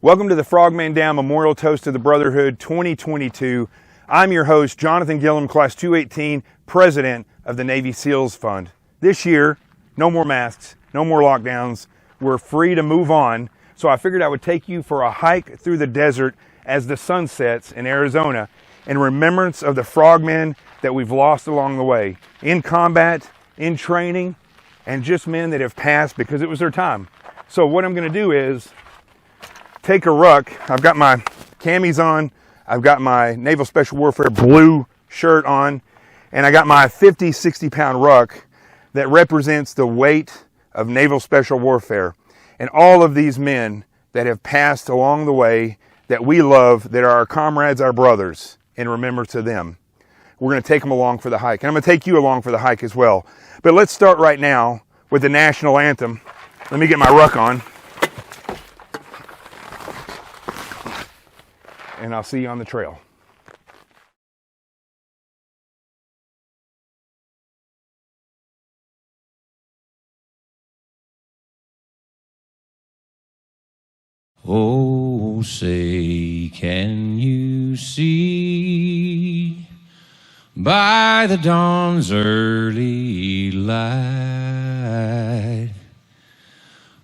Welcome to the Frogman Down Memorial Toast to the Brotherhood 2022. I'm your host, Jonathan Gillum, Class 218, President of the Navy SEALs Fund. This year, no more masks, no more lockdowns. We're free to move on. So I figured I would take you for a hike through the desert as the sun sets in Arizona in remembrance of the frogmen that we've lost along the way, in combat, in training, and just men that have passed because it was their time. So what I'm going to do is take a ruck. I've got my camis on. I've got my Naval Special Warfare blue shirt on. And I got my 50, 60-pound ruck that represents the weight of Naval Special Warfare. And all of these men that have passed along the way that we love, that are our comrades, our brothers, in remembrance of them. We're going to take them along for the hike. And I'm going to take you along for the hike as well. But let's start right now with the national anthem. Let me get my ruck on. And I'll see you on the trail. Oh, say, can you see by the dawn's early light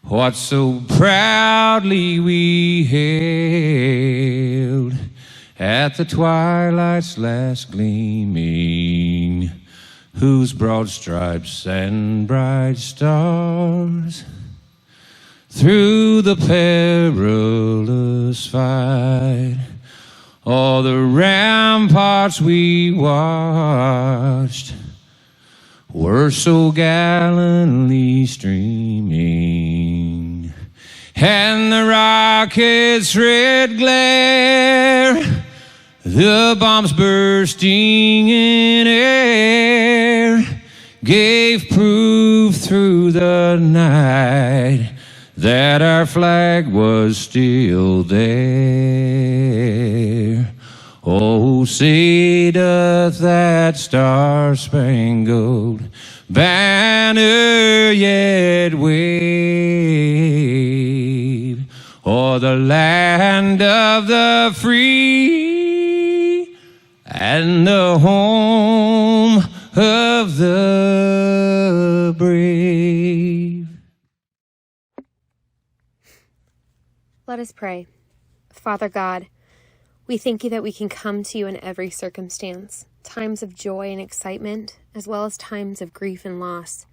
what so proudly we hailed at the twilight's last gleaming, whose broad stripes and bright stars through the perilous fight all the ramparts we watched were so gallantly streaming, and the rocket's red glare, the bombs bursting in air, gave proof through the night that our flag was still there. Oh, say doth that star-spangled banner yet wave o'er the land of the free and the home of the brave. Let us pray. Father God, we thank you that we can come to you in every circumstance, times of joy and excitement, as well as times of grief and loss.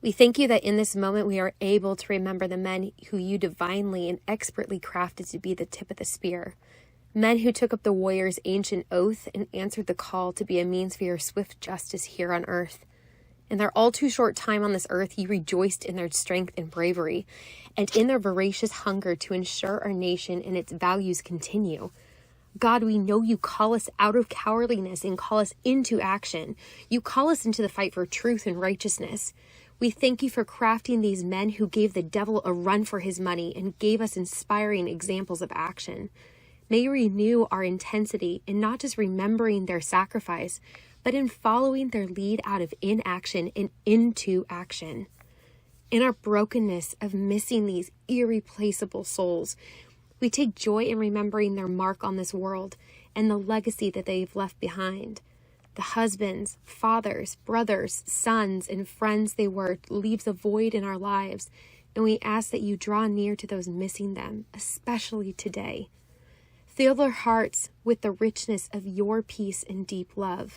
We thank you that in this moment we are able to remember the men who you divinely and expertly crafted to be the tip of the spear, men who took up the warrior's ancient oath and answered the call to be a means for your swift justice here on earth. In their all too short time on this earth, you rejoiced in their strength and bravery, and in their voracious hunger to ensure our nation and its values continue. God, we know you call us out of cowardliness and call us into action. You call us into the fight for truth and righteousness. We thank you for crafting these men who gave the devil a run for his money and gave us inspiring examples of action. May you renew our intensity in not just remembering their sacrifice, but in following their lead out of inaction and into action. In our brokenness of missing these irreplaceable souls, we take joy in remembering their mark on this world and the legacy that they've left behind. The husbands, fathers, brothers, sons, and friends they were leaves a void in our lives, and we ask that you draw near to those missing them, especially today. Fill their hearts with the richness of your peace and deep love.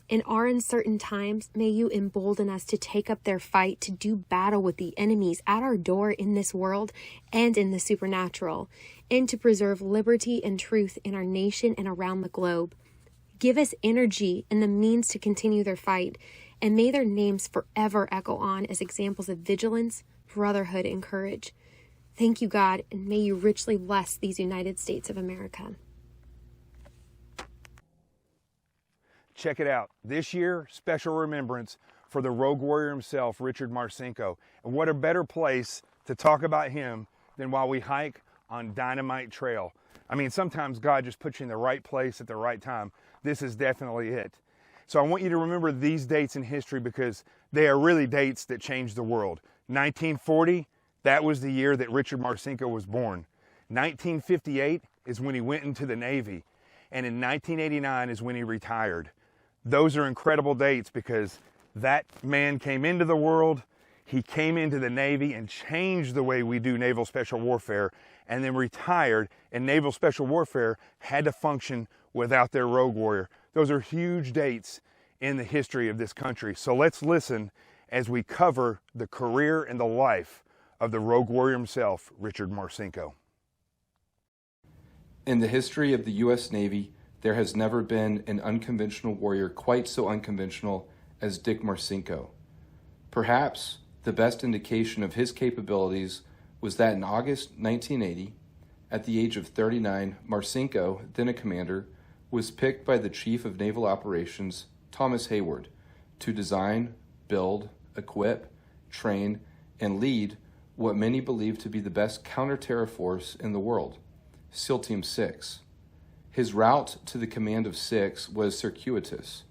In our uncertain times, may you embolden us to take up their fight to do battle with the enemies at our door in this world and in the supernatural, and to preserve liberty and truth in our nation and around the globe. Give us energy and the means to continue their fight, and may their names forever echo on as examples of vigilance, brotherhood, and courage. Thank you, God, and may you richly bless these United States of America. Check it out. This year, special remembrance for the rogue warrior himself, Richard Marcinko. And what a better place to talk about him than while we hike on Dynamite Trail. I mean, sometimes God just puts you in the right place at the right time. This is definitely it. So I want you to remember these dates in history because they are really dates that changed the world. 1940, that was the year that Richard Marcinko was born. 1958 is when he went into the Navy, and in 1989 is when he retired. Those are incredible dates because that man came into the world, he came into the Navy and changed the way we do naval special warfare, and then retired, and naval special warfare had to function without their rogue warrior. Those are huge dates in the history of this country. So let's listen as we cover the career and the life of the rogue warrior himself, Richard Marcinko. In the history of the U.S. Navy, there has never been an unconventional warrior quite so unconventional as Dick Marcinko. Perhaps the best indication of his capabilities was that in August 1980, at the age of 39, Marcinko, then a commander, was picked by the Chief of Naval Operations, Thomas Hayward, to design, build, equip, train, and lead what many believe to be the best counter-terror force in the world, SEAL Team 6. His route to the command of 6 was circuitous.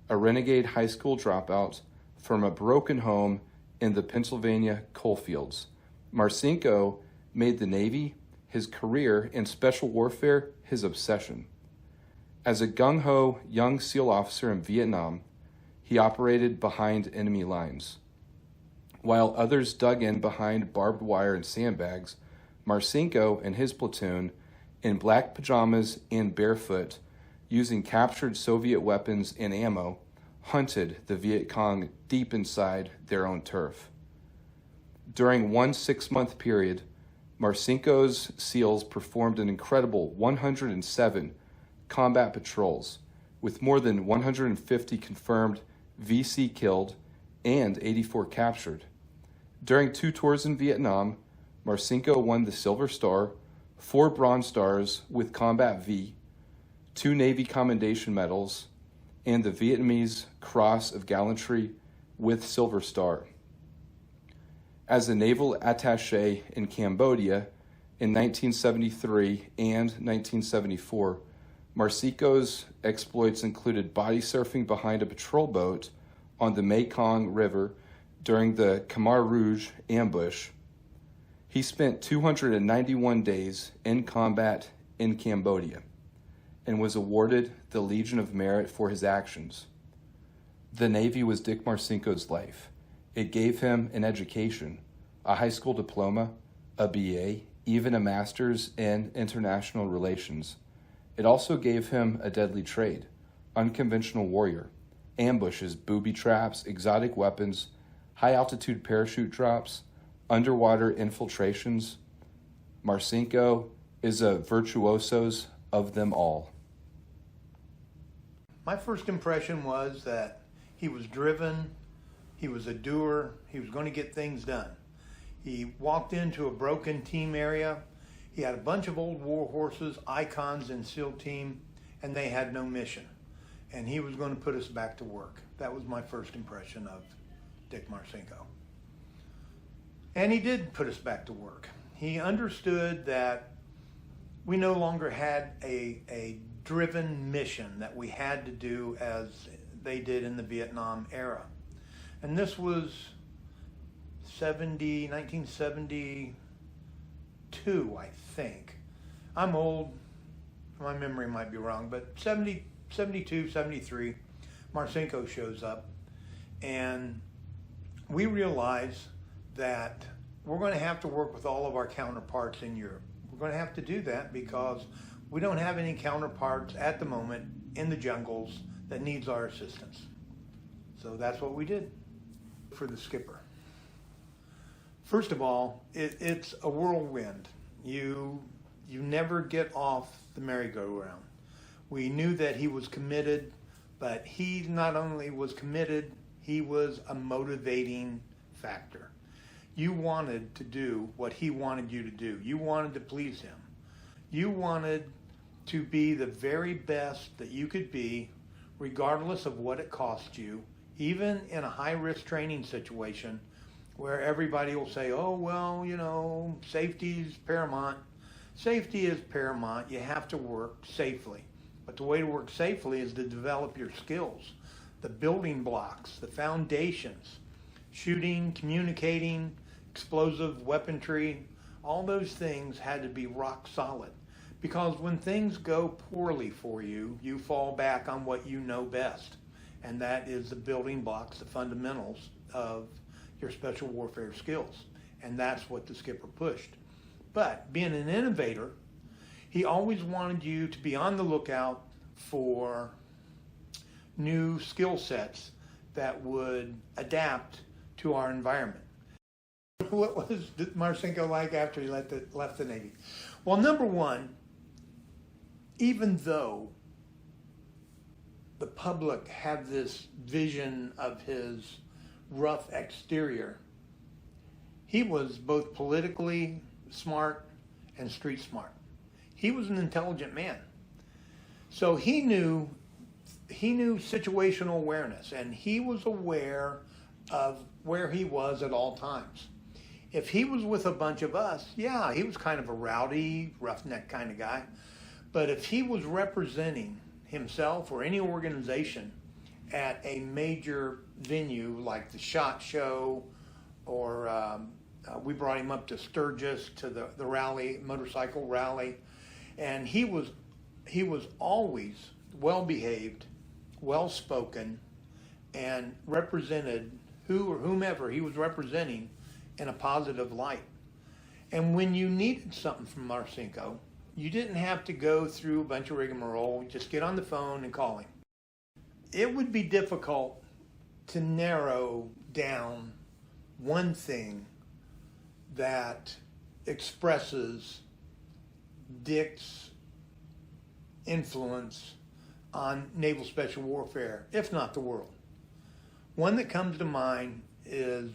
A renegade high school dropout from a broken home in the Pennsylvania coalfields, Marcinko made the Navy his career and special warfare his obsession. As a gung-ho young SEAL officer in Vietnam, he operated behind enemy lines. While others dug in behind barbed wire and sandbags, Marcinko and his platoon, in black pajamas and barefoot, using captured Soviet weapons and ammo, hunted the Viet Cong deep inside their own turf. During one 6-month period, Marcinko's SEALs performed an incredible 107 combat patrols, with more than 150 confirmed VC killed and 84 captured. During 2 tours in Vietnam, Marcinko won the Silver Star, 4 Bronze Stars with Combat V, 2 Navy Commendation Medals, and the Vietnamese Cross of Gallantry with Silver Star. As a naval attaché in Cambodia in 1973 and 1974, Marcinko's exploits included body surfing behind a patrol boat on the Mekong River during the Khmer Rouge ambush. He spent 291 days in combat in Cambodia and was awarded the Legion of Merit for his actions. The Navy was Dick Marcinko's life. It gave him an education, a high school diploma, a BA, even a master's in international relations. It also gave him a deadly trade, unconventional warrior, ambushes, booby traps, exotic weapons, high-altitude parachute drops, underwater infiltrations. Marcinko is a virtuoso of them all. My first impression was that he was driven, he was a doer, he was going to get things done. He walked into a broken team area. He had a bunch of old war horses, icons in SEAL team, and they had no mission. And he was going to put us back to work. That was my first impression of Dick Marcinko. And he did put us back to work. He understood that we no longer had a driven mission that we had to do as they did in the Vietnam era. And this was 1972, I think. I'm old, my memory might be wrong, but 72, 73, Marcinko shows up, and we realize that we're going to have to work with all of our counterparts in Europe. We're going to have to do that because we don't have any counterparts at the moment in the jungles that needs our assistance. So that's what we did for the skipper. First of all, it's a whirlwind. You never get off the merry-go-round. We knew that he was committed, but he not only was committed, he was a motivating factor. You wanted to do what he wanted you to do. You wanted to please him. You wanted to be the very best that you could be, regardless of what it cost you, even in a high-risk training situation where everybody will say, oh, well, you know, safety's paramount. Safety is paramount. You have to work safely. But the way to work safely is to develop your skills, the building blocks, the foundations, shooting, communicating, explosive weaponry, All those things had to be rock solid. Because when things go poorly for you, you fall back on what you know best. And that is the building blocks, the fundamentals of your special warfare skills. And that's what the skipper pushed. But being an innovator, he always wanted you to be on the lookout for new skill sets that would adapt to our environment. What was Marcinko like after he left the Navy? Well, number one, even though the public had this vision of his rough exterior, he was both politically smart and street smart. He was an intelligent man. So he knew situational awareness, and he was aware of where he was at all times. If he was with a bunch of us, yeah, he was kind of a rowdy, roughneck kind of guy. But if he was representing himself or any organization at a major venue like the SHOT Show, or we brought him up to Sturgis to the rally, motorcycle rally, and he was always well behaved, well spoken, and represented who or whomever he was representing in a positive light. And when you needed something from Marcinko, you didn't have to go through a bunch of rigmarole. Just get on the phone and call him. It would be difficult to narrow down one thing that expresses Dick's influence on naval special warfare, if not the world. One that comes to mind is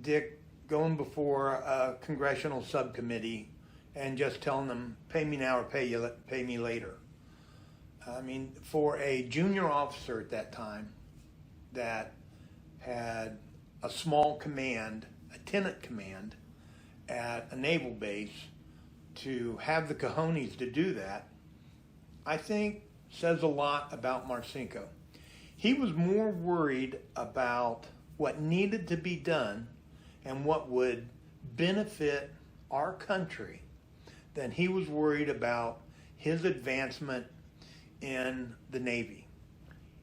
Dick going before a congressional subcommittee and just telling them, pay me now or pay me later. I mean, for a junior officer at that time that had a small command, a tenant command at a naval base, to have the cojones to do that, I think says a lot about Marcinko. He was more worried about what needed to be done and what would benefit our country than he was worried about his advancement in the Navy.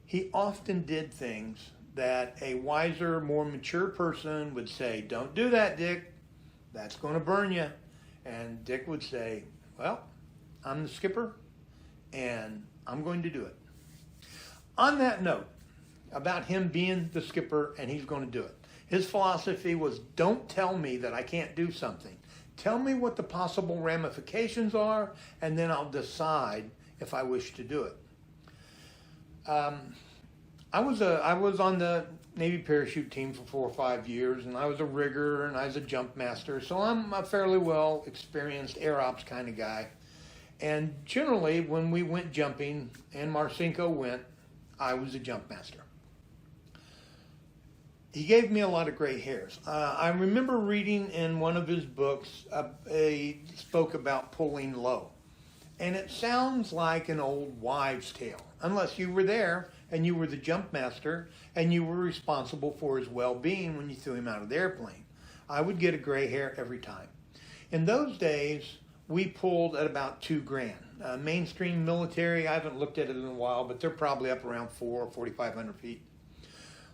He often did things that a wiser, more mature person would say, don't do that, Dick. That's going to burn you. And Dick would say, well, I'm the skipper and I'm going to do it. On that note, about him being the skipper and he's going to do it, his philosophy was, don't tell me that I can't do something. Tell me what the possible ramifications are, and then I'll decide if I wish to do it. I was on the Navy parachute team for 4 or 5 years, and I was a rigger and I was a jump master, so I'm a fairly well experienced air ops kind of guy. And generally, when we went jumping and Marcinko went, I was a jump master. He gave me a lot of gray hairs. I remember reading in one of his books, he spoke about pulling low. And it sounds like an old wives' tale, unless you were there and you were the jump master and you were responsible for his well-being when you threw him out of the airplane. I would get a gray hair every time. In those days, we pulled at about $2,000. Mainstream military, I haven't looked at it in a while, but they're probably up around 4,500 feet.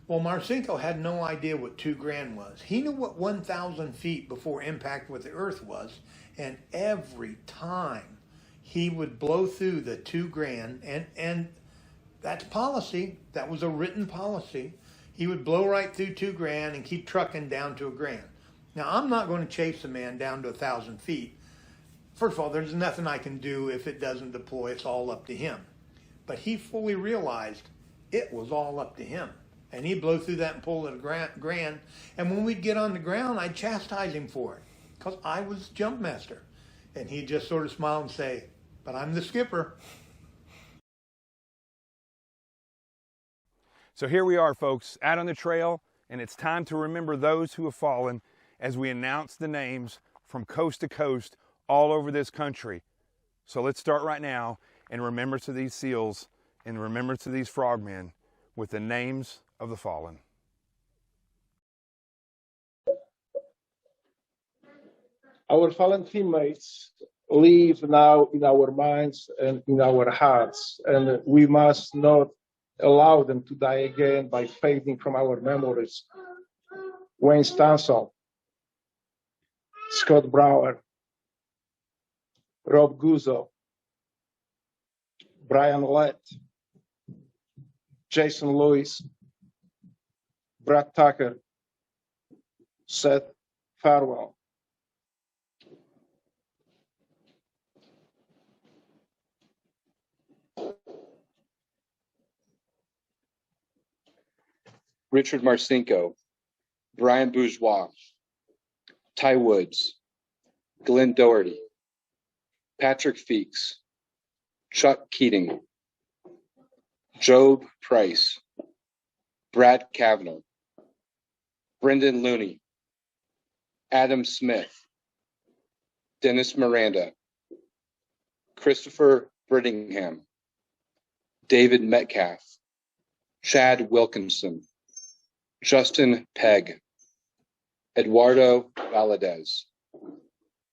Well, Marcinko had no idea what $2,000 was. He knew what 1,000 feet before impact with the earth was, and every time he would blow through the $2,000, and that's policy. That was a written policy. He would blow right through $2,000 and keep trucking down to $1,000. Now, I'm not going to chase a man down to 1,000 feet. First of all, there's nothing I can do if it doesn't deploy. It's all up to him. But he fully realized it was all up to him. And he'd blow through that and pull at $1,000. And when we'd get on the ground, I'd chastise him for it, because I was jump master. And he'd just sort of smile and say, but I'm the skipper. So here we are, folks, out on the trail, and it's time to remember those who have fallen as we announce the names from coast to coast all over this country. So let's start right now in remembrance of these SEALs, in remembrance of these frogmen, with the names of the fallen. Our fallen teammates live now in our minds and in our hearts, and we must not allow them to die again by fading from our memories. Wayne Stansel, Scott Brower, Rob Guzzo, Brian Lett, Jason Lewis, Brad Tucker, Seth Farwell. Richard Marcinko, Brian Bourgeois, Ty Woods, Glenn Doherty, Patrick Feeks, Chuck Keating, Job Price, Brad Kavanaugh, Brendan Looney, Adam Smith, Dennis Miranda, Christopher Brittingham, David Metcalf, Chad Wilkinson, Justin Pegg, Eduardo Valadez,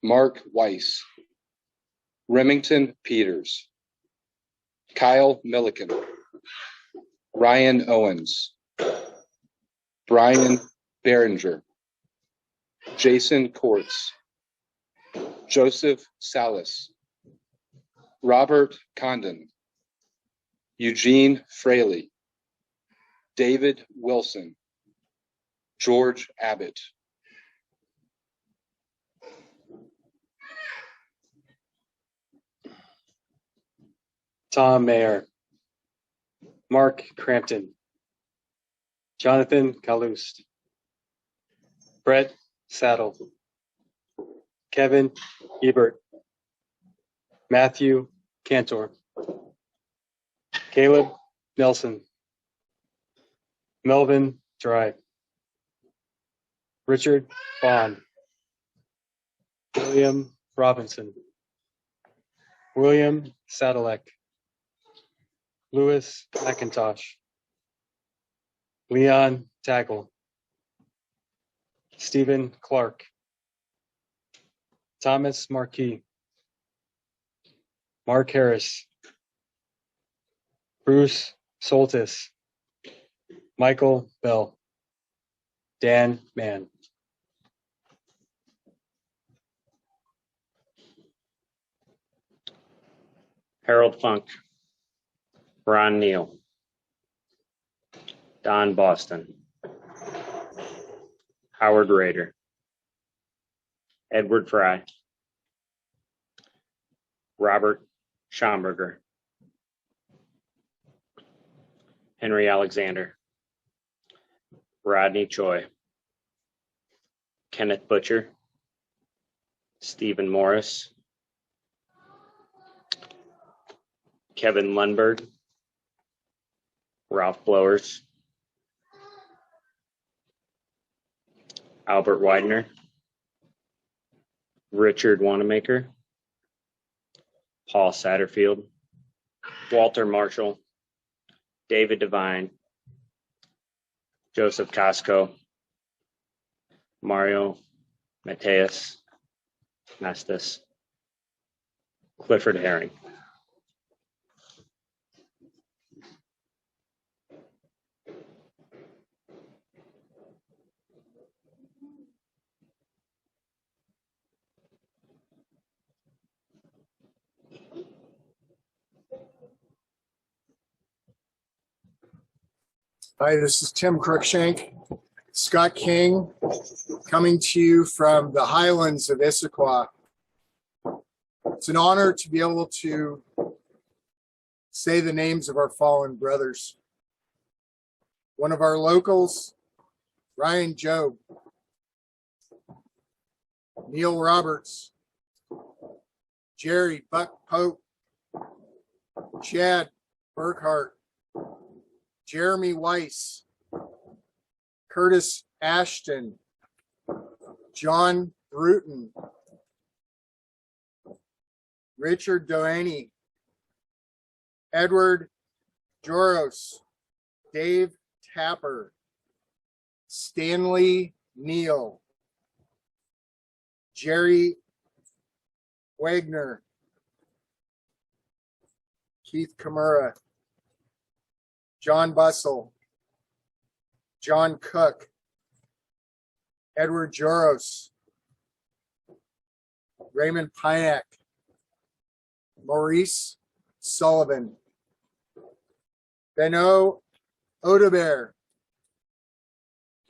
Mark Weiss, Remington Peters, Kyle Milliken, Ryan Owens, Brian Behringer, Jason Kortz, Joseph Salas, Robert Condon, Eugene Fraley, David Wilson, George Abbott. Tom Mayer, Mark Crampton, Jonathan Kalust, Brett Saddle, Kevin Ebert, Matthew Cantor, Caleb Nelson, Melvin Dry, Richard Bond, William Robinson, William Sadalek, Louis McIntosh, Leon Tackle, Stephen Clark, Thomas Marquis, Mark Harris, Bruce Soltis, Michael Bell, Dan Mann. Harold Funk, Ron Neal, Don Boston, Howard Rader, Edward Fry, Robert Schomburger, Henry Alexander, Rodney Choi, Kenneth Butcher, Stephen Morris, Kevin Lundberg, Ralph Blowers, Albert Widener, Richard Wanamaker, Paul Satterfield, Walter Marshall, David Devine, Joseph Costco, Mario Mateus Mastis, Clifford Herring. Hi, this is Tim Cruikshank. Scott King, coming to you from the highlands of Issaquah. It's an honor to be able to say the names of our fallen brothers. One of our locals, Ryan Job, Neil Roberts, Jerry Buck Pope, Chad Burkhart, Jeremy Weiss, Curtis Ashton, John Bruton, Richard Doheny, Edward Joros, Dave Tapper, Stanley Neal, Jerry Wagner, Keith Kimura, John Bussell, John Cook, Edward Joros, Raymond Pyack, Maurice Sullivan, Beno Odebear,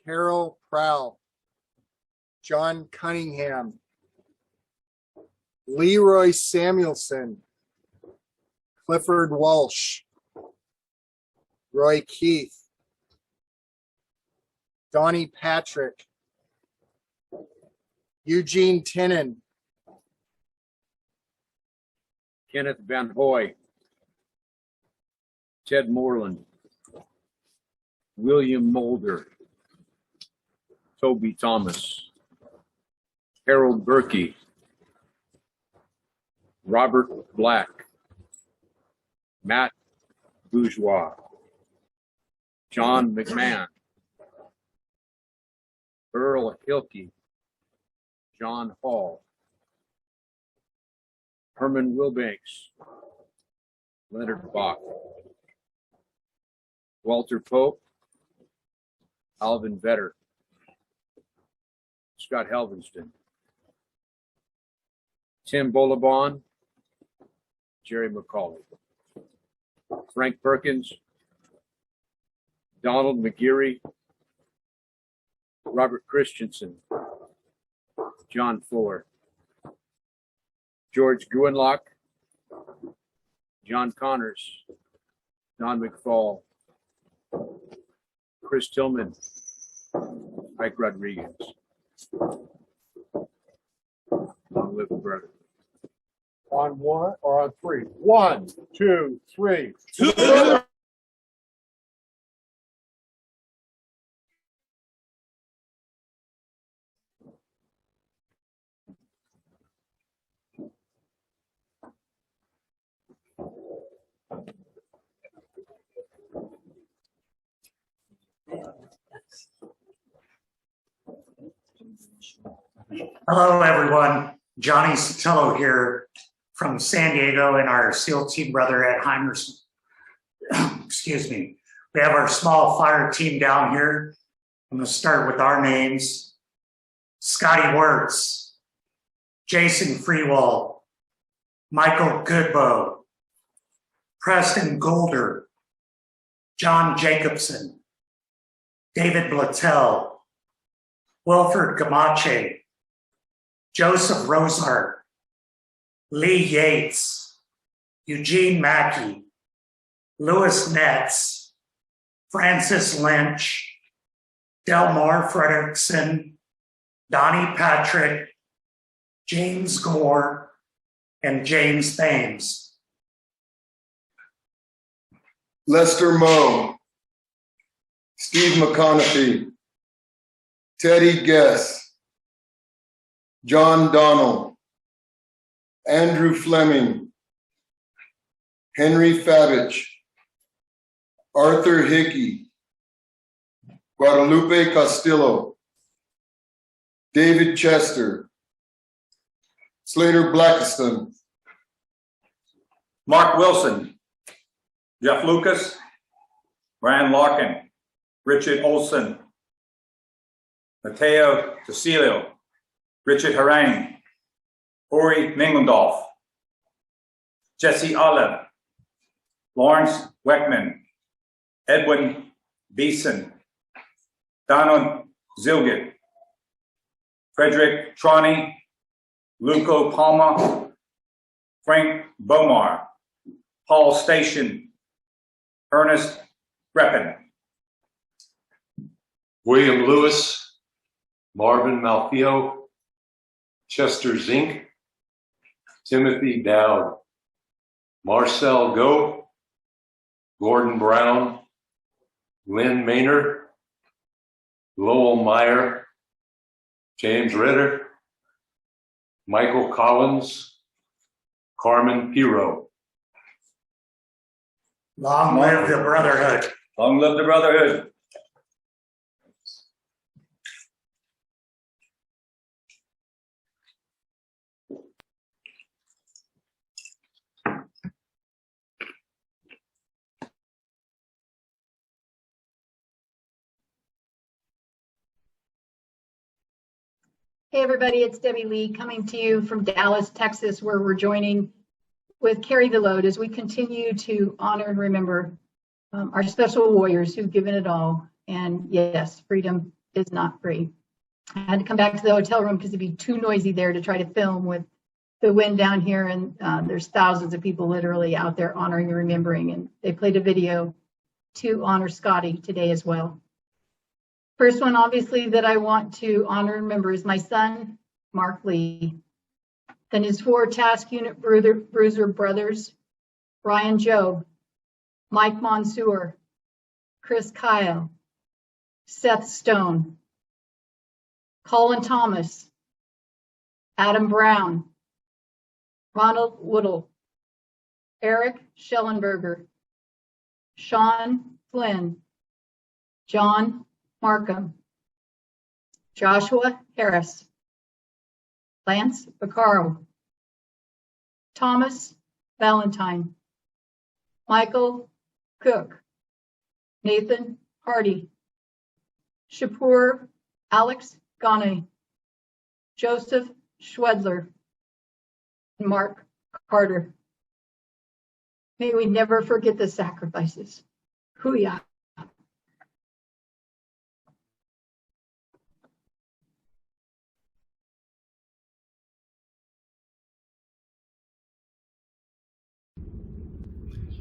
Carol Prowl, John Cunningham, Leroy Samuelson, Clifford Walsh, Roy Keith, Donnie Patrick, Eugene Tinnen, Kenneth Van Hoy, Ted Moreland, William Mulder, Toby Thomas, Harold Berkey, Robert Black, Matt Bourgeois, John McMahon, Earl Hilke, John Hall, Herman Wilbanks, Leonard Bach, Walter Pope, Alvin Vetter, Scott Helvenston, Tim Bolabon, Jerry McCauley, Frank Perkins, Donald McGeary, Robert Christensen, John Fuller, George Guenlock, John Connors, Don McFall, Chris Tillman, Mike Rodriguez. Long live the brother. On one or on three? 1, 2, 3. Hello, everyone. Johnny Sotelo here from San Diego and our SEAL team brother Ed Heimerson. Excuse me. We have our small fire team down here. I'm going to start with our names. Scotty Wirtz, Jason Freewall, Michael Goodbow, Preston Golder, John Jacobson, David Blattell, Wilford Gamache, Joseph Rosart, Lee Yates, Eugene Mackey, Louis Netz, Francis Lynch, Delmar Fredrickson, Donnie Patrick, James Gore, and James Thames. Lester Moe, Steve McConaughey, Teddy Guess, John Donnell, Andrew Fleming, Henry Favich, Arthur Hickey, Guadalupe Castillo, David Chester, Slater Blackiston, Mark Wilson, Jeff Lucas, Brian Larkin, Richard Olson, Mateo Cecilio, Richard Harang, Ori Mingendorf, Jesse Olive, Lawrence Weckman, Edwin Beeson, Donald Zilgit, Frederick Trani, Luco Palma, Frank Bomar, Paul Station, Ernest Breppen, William Lewis, Marvin Malfio, Chester Zink, Timothy Dowd, Marcel Go, Gordon Brown, Lynn Maynard, Lowell Meyer, James Ritter, Michael Collins, Carmen Piro. Long live the Brotherhood. Long live the Brotherhood. Hey everybody, it's Debbie Lee coming to you from Dallas, Texas, where we're joining with Carry the Load as we continue to honor and remember our special warriors who've given it all. And yes, freedom is not free. I had to come back to the hotel room because it'd be too noisy there to try to film with the wind down here. And there's thousands of people literally out there honoring and remembering. And they played a video to honor Scotty today as well. First one, obviously, that I want to honor and remember is my son, Mark Lee. Then his 4 task unit bruiser brothers, Ryan Job, Mike Monsoor, Chris Kyle, Seth Stone, Colin Thomas, Adam Brown, Ronald Woodle, Eric Schellenberger, Sean Flynn, John Markham, Joshua Harris, Lance Vaccaro, Thomas Valentine, Michael Cook, Nathan Hardy, Shapur Alex Ghani, Joseph Schwedler, and Mark Carter. May we never forget the sacrifices. Hooyah.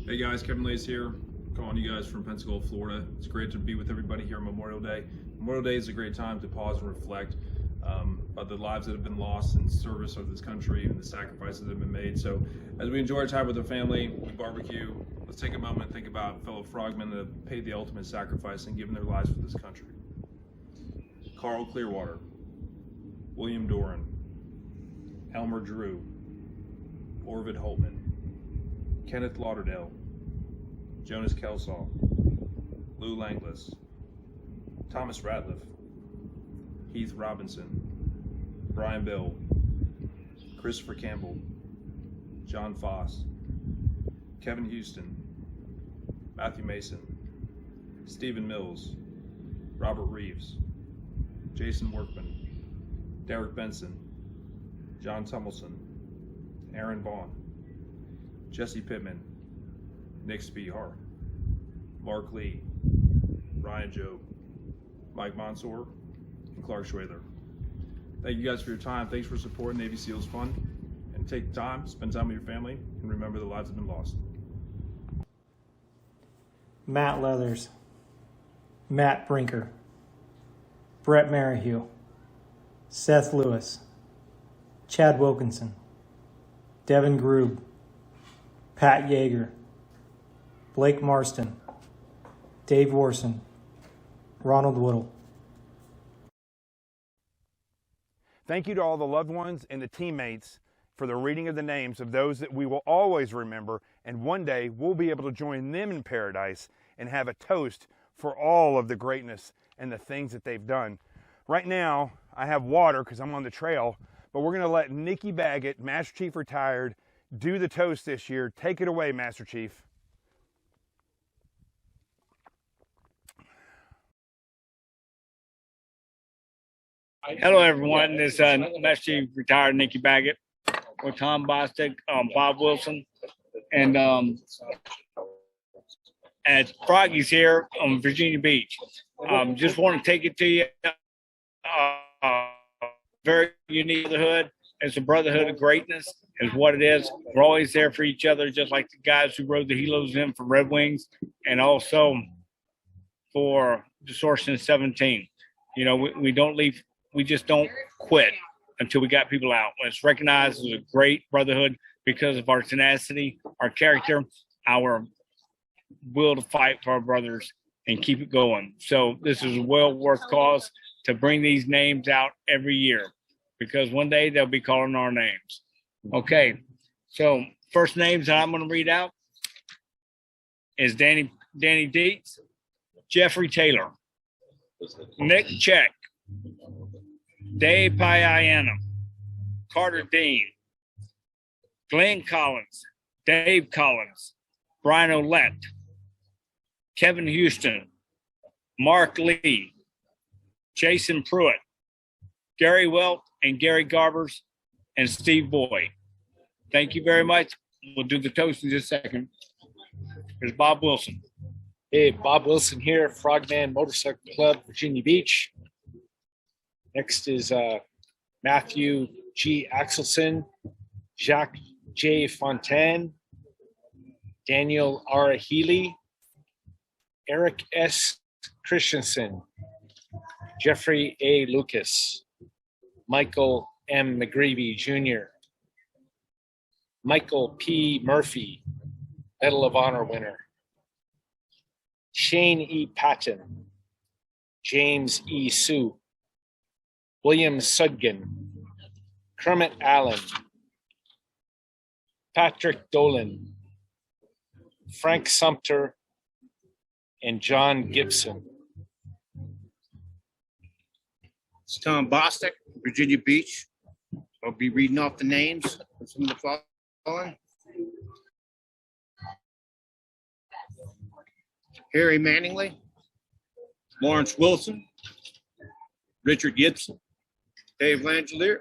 Hey guys, Kevin Lace here, calling you guys from Pensacola, Florida. It's great to be with everybody here on Memorial Day. Memorial Day is a great time to pause and reflect about the lives that have been lost in service of this country and the sacrifices that have been made. So as we enjoy our time with our family, we barbecue, let's take a moment and think about fellow frogmen that have paid the ultimate sacrifice and given their lives for this country. Carl Clearwater, William Doran, Elmer Drew, Orvid Holtman, Kenneth Lauderdale, Jonas Kelsall, Lou Langlis, Thomas Ratliff, Heath Robinson, Brian Bill, Christopher Campbell, John Foss, Kevin Houston, Matthew Mason, Stephen Mills, Robert Reeves, Jason Workman, Derek Benson, John Tummelson, Aaron Vaughn, Jesse Pittman, Nick Spehar, Mark Lee, Ryan Job, Mike Monsoor, and Clark Schwader. Thank you guys for your time. Thanks for supporting Navy SEALs Fund. And take time, spend time with your family, and remember the lives that have been lost. Matt Leathers, Matt Brinker, Brett Merrihew, Seth Lewis, Chad Wilkinson, Devin Grube, Pat Yeager, Blake Marston, Dave Warson, Ronald Woodle. Thank you to all the loved ones and the teammates for the reading of the names of those that we will always remember, and one day we'll be able to join them in paradise and have a toast for all of the greatness and the things that they've done. Right now, I have water because I'm on the trail, but we're going to let Nikki Baggett, Master Chief Retired, do the toast this year. Take it away, Master Chief. Hello, everyone. This is Master Chief Retired Nikki Baggett with Tom Bostic, Bob Wilson, and as Froggy's here on Virginia Beach. Just want to take it to you. Very unique brotherhood. It's a brotherhood of greatness, is what it is. We're always there for each other, just like the guys who rode the helos in for Red Wings, and also for the Source 17. You know, we don't leave. We just don't quit until we got people out. It's recognized as a great brotherhood because of our tenacity, our character, our will to fight for our brothers and keep it going. So this is a well worth cause to bring these names out every year, because one day they'll be calling our names. Okay, so first names that I'm going to read out is Danny Dietz, Jeffrey Taylor, Nick Check, Dave Piana, Carter Dean, Glenn Collins, Dave Collins, Brian Olette, Kevin Houston, Mark Lee, Jason Pruitt, Gary Welt, and Gary Garbers and Steve Boyd. Thank you very much. We'll do the toast in just a second. Here's Bob Wilson. Hey, Bob Wilson here, Frogman Motorcycle Club, Virginia Beach. Next is Matthew G. Axelson, Jacques J. Fontaine, Daniel R. Healy, Eric S. Christensen, Jeffrey A. Lucas, Michael M. McGreevy Jr., Michael P. Murphy, Medal of Honor winner, Shane E. Patton, James E. Sue, William Sudgen, Kermit Allen, Patrick Dolan, Frank Sumter, and John Gibson. It's Tom Bostic, Virginia Beach. I'll be reading off the names of some of the following. Harry Manningly, Lawrence Wilson, Richard Gibson, Dave Langelier,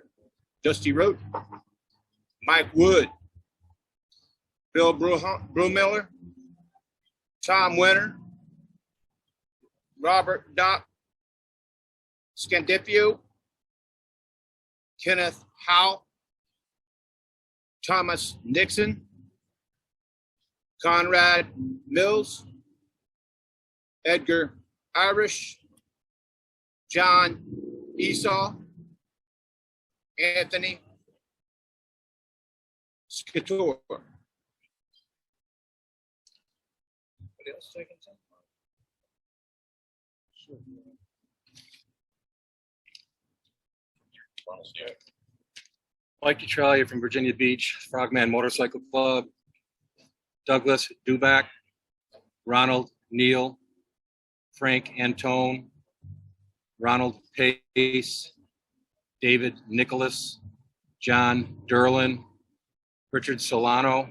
Dusty Rote, Mike Wood, Bill Brumiller, Tom Winter, Robert Doc Scandipio, Kenneth Howe, Thomas Nixon, Conrad Mills, Edgar Irish, John Esau, Anthony Scator. What else taking some? Mike Detralia from Virginia Beach, Frogman Motorcycle Club, Douglas Duback, Ronald Neal, Frank Antone, Ronald Pace, David Nicholas, John Derlin, Richard Solano,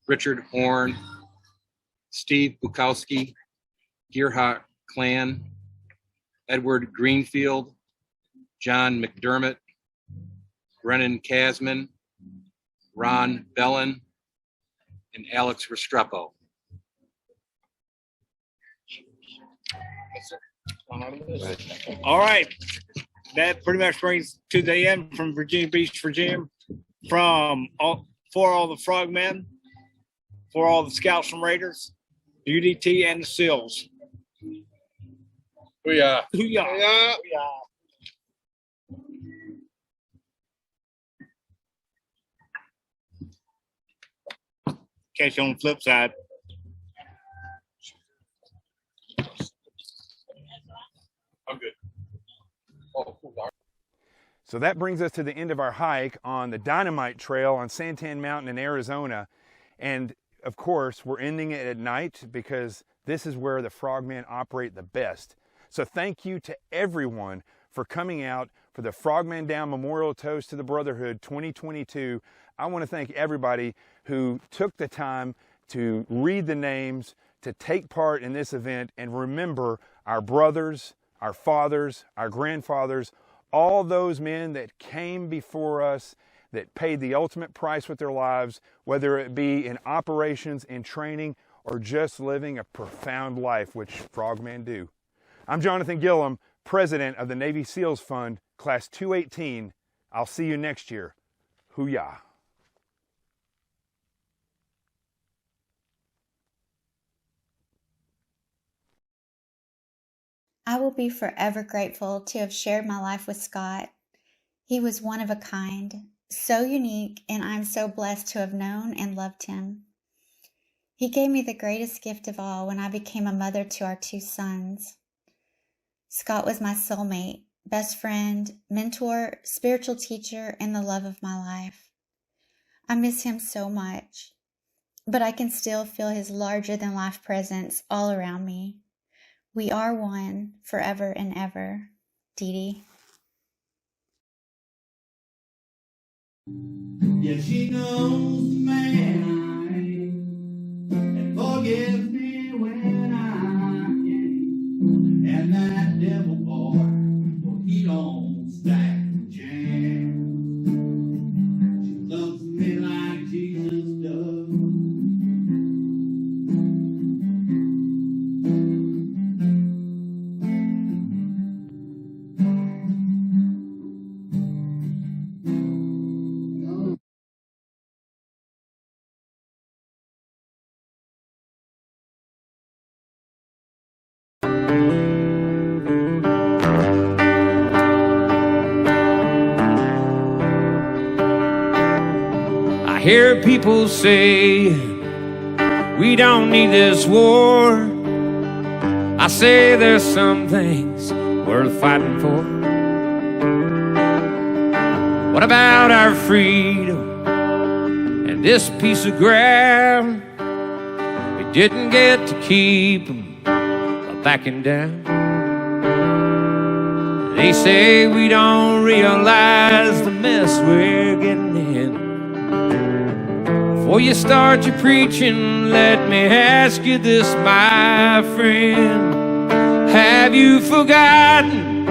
Richard Horn, Steve Bukowski, Gerhard Clan, Edward Greenfield, John McDermott, Brennan Casman, Ron Bellin, and Alex Restrepo. All right. That pretty much brings to the end from Virginia Beach, Virginia, for all the Frogmen, for all the Scouts and Raiders, the UDT, and the SEALs. Booyah. Booyah. Booyah. Catch you on the flip side. I'm good. So that brings us to the end of our hike on the Dynamite Trail on Santan Mountain in Arizona. And of course, we're ending it at night because this is where the Frogmen operate the best. So thank you to everyone for coming out for the Frogman Down Memorial Toast to the Brotherhood 2022. I want to thank everybody who took the time to read the names, to take part in this event, and remember our brothers, our fathers, our grandfathers, all those men that came before us, that paid the ultimate price with their lives, whether it be in operations, in training, or just living a profound life, which frogmen do. I'm Jonathan Gillum, President of the Navy SEALs Fund, Class 218. I'll see you next year. Hoo-yah. I will be forever grateful to have shared my life with Scott. He was one of a kind, so unique, and I'm so blessed to have known and loved him. He gave me the greatest gift of all when I became a mother to our 2 sons. Scott was my soulmate, best friend, mentor, spiritual teacher, and the love of my life. I miss him so much, but I can still feel his larger-than-life presence all around me. We are one forever and ever. Dee Dee. Yeah, she knows man and forgives me when I can. And that devil boy, well, he don't stack the jam. hear people say we don't need this war. I say there's some things worth fighting for. What about our freedom and this piece of ground? We didn't get to keep them backing down. They say we don't realize the mess we're getting in. Before you start your preaching, let me ask you this, my friend. Have you forgotten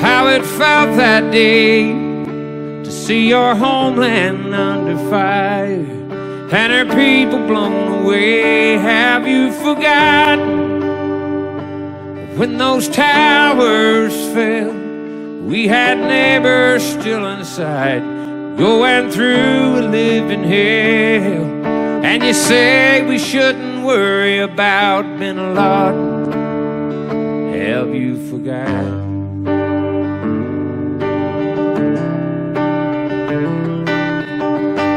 how it felt that day to see your homeland under fire and her people blown away? Have you forgotten when those towers fell? We had neighbors still inside, going through a living hell. And you say we shouldn't worry about Bin Laden. Have you forgotten?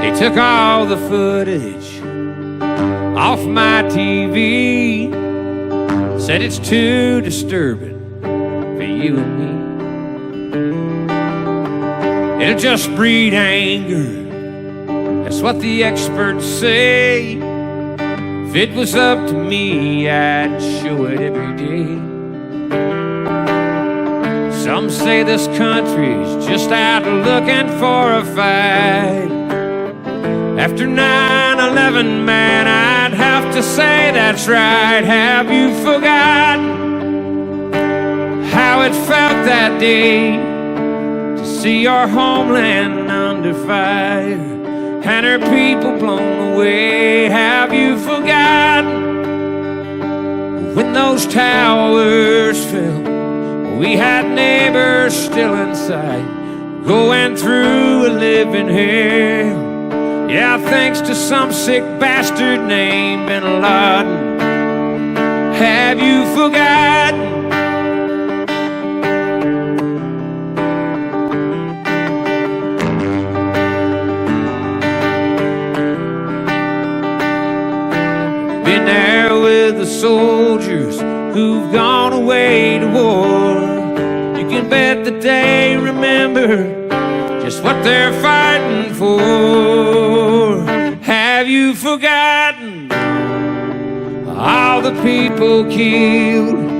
They took all the footage off my TV, said it's too disturbing for you and me. It'll just breed anger, that's what the experts say. If it was up to me, I'd show it every day. Some say this country's just out looking for a fight. After 9/11, man, I'd have to say that's right. Have you forgotten how it felt that day to see your homeland under fire and her people blown away? Have you forgotten when those towers fell? We had neighbors still inside, going through a living hell. Yeah, thanks to some sick bastard named Bin Laden. Have you forgotten? Been there with the soldiers who've gone away to war. You can bet that they remember just what they're fighting for. Have you forgotten all the people killed?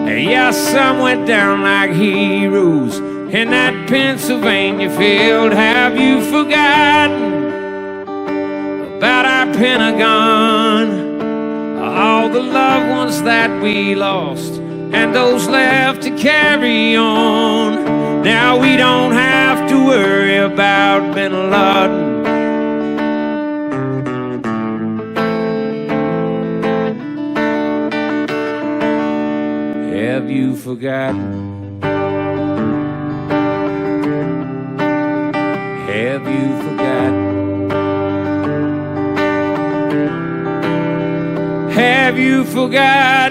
Yeah, some went down like heroes in that Pennsylvania field. Have you forgotten about our Pentagon? All the loved ones that we lost and those left to carry on. Now we don't have to worry about Bin Laden. Have you forgotten? Have you forgotten? Have you forgotten?